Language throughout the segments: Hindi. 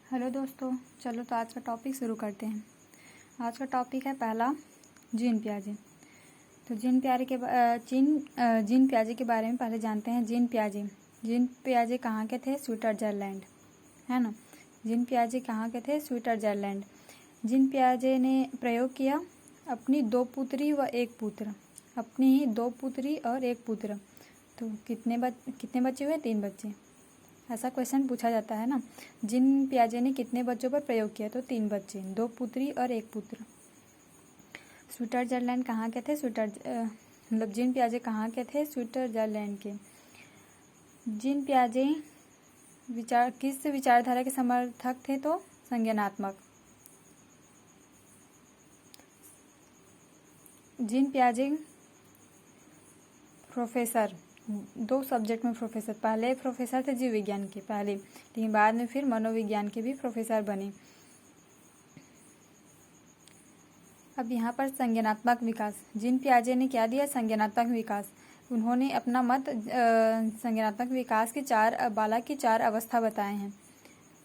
हेलो दोस्तों, चलो तो आज का टॉपिक शुरू करते हैं। आज का टॉपिक है पहला जीन पियाजे। तो जीन पियाजे के बारे में पहले जानते हैं। जीन पियाजे कहाँ के थे? स्विट्ज़रलैंड, है ना। जीन पियाजे कहाँ के थे? स्विट्ज़रलैंड। जीन पियाजे ने प्रयोग किया अपनी 2 पुत्री व 1 पुत्र, अपनी ही 2 पुत्री और 1 पुत्र। तो कितने बच्चे हुए? 3 बच्चे। ऐसा क्वेश्चन पूछा जाता है ना। जीन पियाजे ने कितने बच्चों पर प्रयोग किया? तो 3 बच्चे, 2 पुत्री और 1 पुत्र। स्विट्ज़रलैंड कहाँ के थे? जीन पियाजे कहाँ के थे? स्विट्ज़रलैंड के। जीन पियाजे किस विचारधारा के समर्थक थे? तो संज्ञानात्मक। जीन पियाजे प्रोफेसर, 2 सब्जेक्ट में प्रोफेसर। पहले प्रोफेसर थे जीव विज्ञान के पहले, लेकिन बाद में फिर मनोविज्ञान के भी प्रोफेसर बने। अब यहाँ पर संज्ञानात्मक विकास, जीन पियाजे ने क्या दिया? संज्ञानात्मक विकास। उन्होंने अपना मत संज्ञानात्मक विकास की बालक की 4 अवस्था बताए हैं।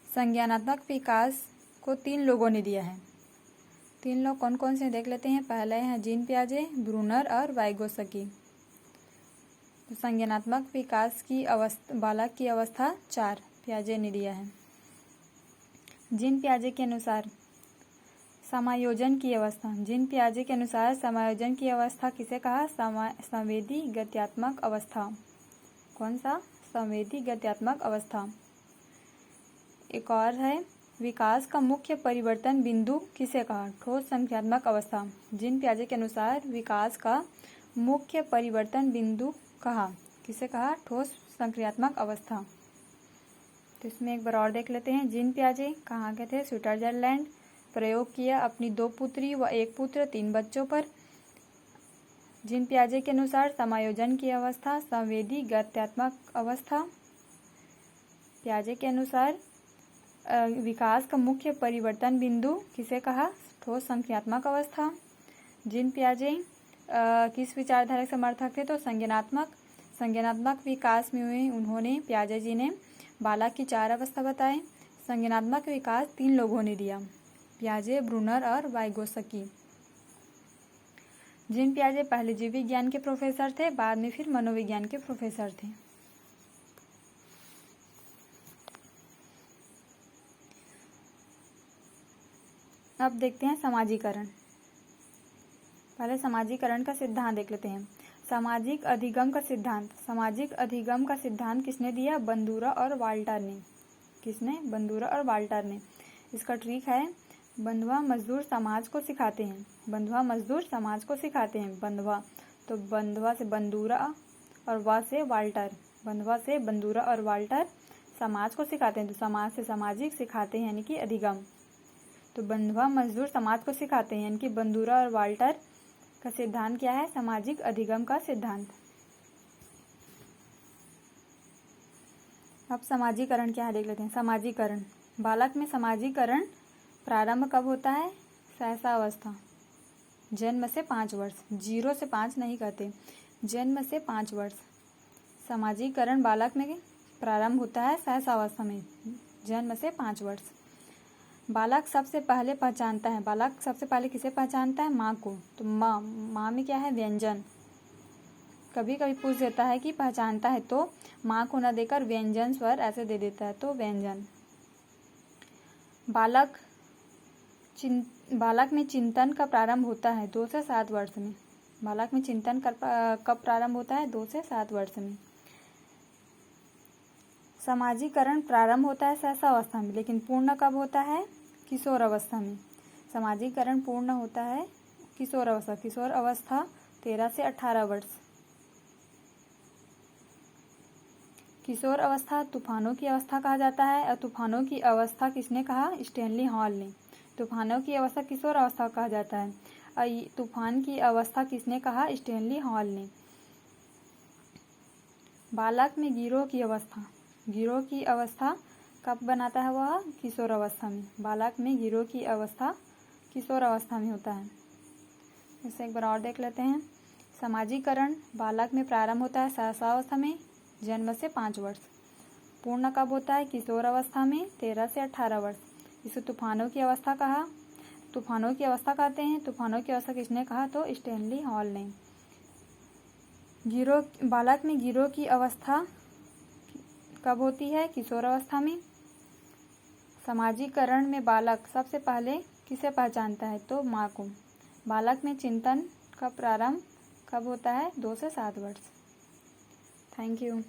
संज्ञानात्मक विकास को 3 लोगों ने दिया है। 3 लोग कौन कौन से देख लेते हैं। पहले हैं जीन पियाजे, ब्रूनर और वाइगोत्स्की। तो संज्ञानात्मक विकास की बालक की अवस्था 4 पियाजे ने दिया है। जीन पियाजे के अनुसार समायोजन की अवस्था। जीन पियाजे के अनुसार समायोजन की अवस्था किसे कहा? संवेदी गत्यात्मक अवस्था। कौन सा? संवेदी गत्यात्मक अवस्था। एक और है विकास का मुख्य परिवर्तन बिंदु किसे कहा? ठोस संख्यात्मक अवस्था। जीन पियाजे के अनुसार विकास का मुख्य परिवर्तन बिंदु कहा? किसे कहा? ठोस संक्रियात्मक अवस्था। तो इसमें एक बार और देख लेते हैं। जीन पियाजे कहाँ के थे? स्विट्ज़रलैंड। प्रयोग किया अपनी 2 पुत्री व 1 पुत्र, 3 बच्चों पर। जीन पियाजे के अनुसार समायोजन की अवस्था संवेदी गत्यात्मक अवस्था। पियाजे के अनुसार विकास का मुख्य परिवर्तन बिंदु किसे कहा? ठोस संख्यात्मक अवस्था। जीन पियाजे किस विचारधारा के समर्थक थे? तो संज्ञानात्मक विकास में उन्होंने पियाजे जी ने बालक की 4 अवस्था बताए। संज्ञानात्मक विकास 3 लोगों ने दिया, पियाजे, ब्रूनर और वाइगोत्स्की। जीन पियाजे पहले जीव विज्ञान के प्रोफेसर थे, बाद में फिर मनोविज्ञान के प्रोफेसर थे। अब देखते हैं समाजीकरण। पहले समाजीकरण का सिद्धांत देख लेते हैं। सामाजिक अधिगम का सिद्धांत। सामाजिक अधिगम का सिद्धांत किसने दिया? बंदूरा और वाल्टर ने। किसने? बंदूरा और वाल्टर ने। इसका ट्रिक है बंधुआ मजदूर समाज को सिखाते हैं। बंधुआ मजदूर समाज को सिखाते हैं। बंधुआ, तो बंधुआ से बंदूरा और वा से वाल्टर। बंधुआ से बंदूरा और वाल्टर समाज को सिखाते हैं। तो समाज से सामाजिक सिखाते हैं, यानी कि अधिगम। तो बंधुआ मजदूर समाज को सिखाते हैं, यानी कि बंदूरा और वाल्टर का सिद्धांत क्या है? सामाजिक अधिगम का सिद्धांत। अब समाजीकरण क्या है देख लेते हैं। समाजीकरण, बालक में समाजीकरण प्रारंभ कब होता है? शैशवावस्था, जन्म से 5 वर्ष। 0 से 5 नहीं कहते, जन्म से 5 वर्ष। समाजीकरण बालक में प्रारंभ होता है शैशवावस्था में, जन्म से 5 वर्ष। बालक सबसे पहले पहचानता है। बालक सबसे पहले किसे पहचानता है? माँ को। तो माँ में क्या है? व्यंजन। कभी कभी पूछ देता है कि पहचानता है, तो माँ को न देकर व्यंजन स्वर ऐसे दे देता है, तो व्यंजन। बालक में चिंतन का प्रारंभ होता है 2 से 7 वर्ष में। बालक में चिंतन कब प्रारंभ होता है? 2 से 7 वर्ष में। समाजीकरण प्रारंभ होता है शैशवावस्था में, लेकिन पूर्ण कब होता है? किशोर अवस्था में। समाजीकरण पूर्ण होता है किशोर अवस्था। किशोर अवस्था 13 से 18 वर्ष। किशोर अवस्था तूफानों की अवस्था कहा जाता है। और तूफानों की अवस्था किसने कहा? स्टैनली हॉल ने। तूफानों की अवस्था किशोर अवस्था कहा जाता है। और तूफान की अवस्था किसने कहा? स्टैनली हॉल ने। बालक में गिरोह की अवस्था। गिरोह की अवस्था कब बनाता है? वह किशोर अवस्था में। बालक में गिरोह की अवस्था किशोर अवस्था में होता है। इसे एक बार और देख लेते हैं। समाजीकरण बालक में प्रारंभ होता है शैशवावस्था में, जन्म से 5 वर्ष। पूर्ण कब होता है? किशोर अवस्था में 13 से 18 वर्ष। इसे तूफानों की अवस्था कहा। तूफानों की अवस्था कहते हैं। तूफानों की अवस्था किसने कहा? तो स्टैनली हॉल ने। बालक में गिरोह की अवस्था कब होती है? किशोर अवस्था में। सामाजिकरण में बालक सबसे पहले किसे पहचानता है? तो माँ को। बालक में चिंतन का प्रारंभ कब होता है? 2 से 7 वर्ष। Thank you.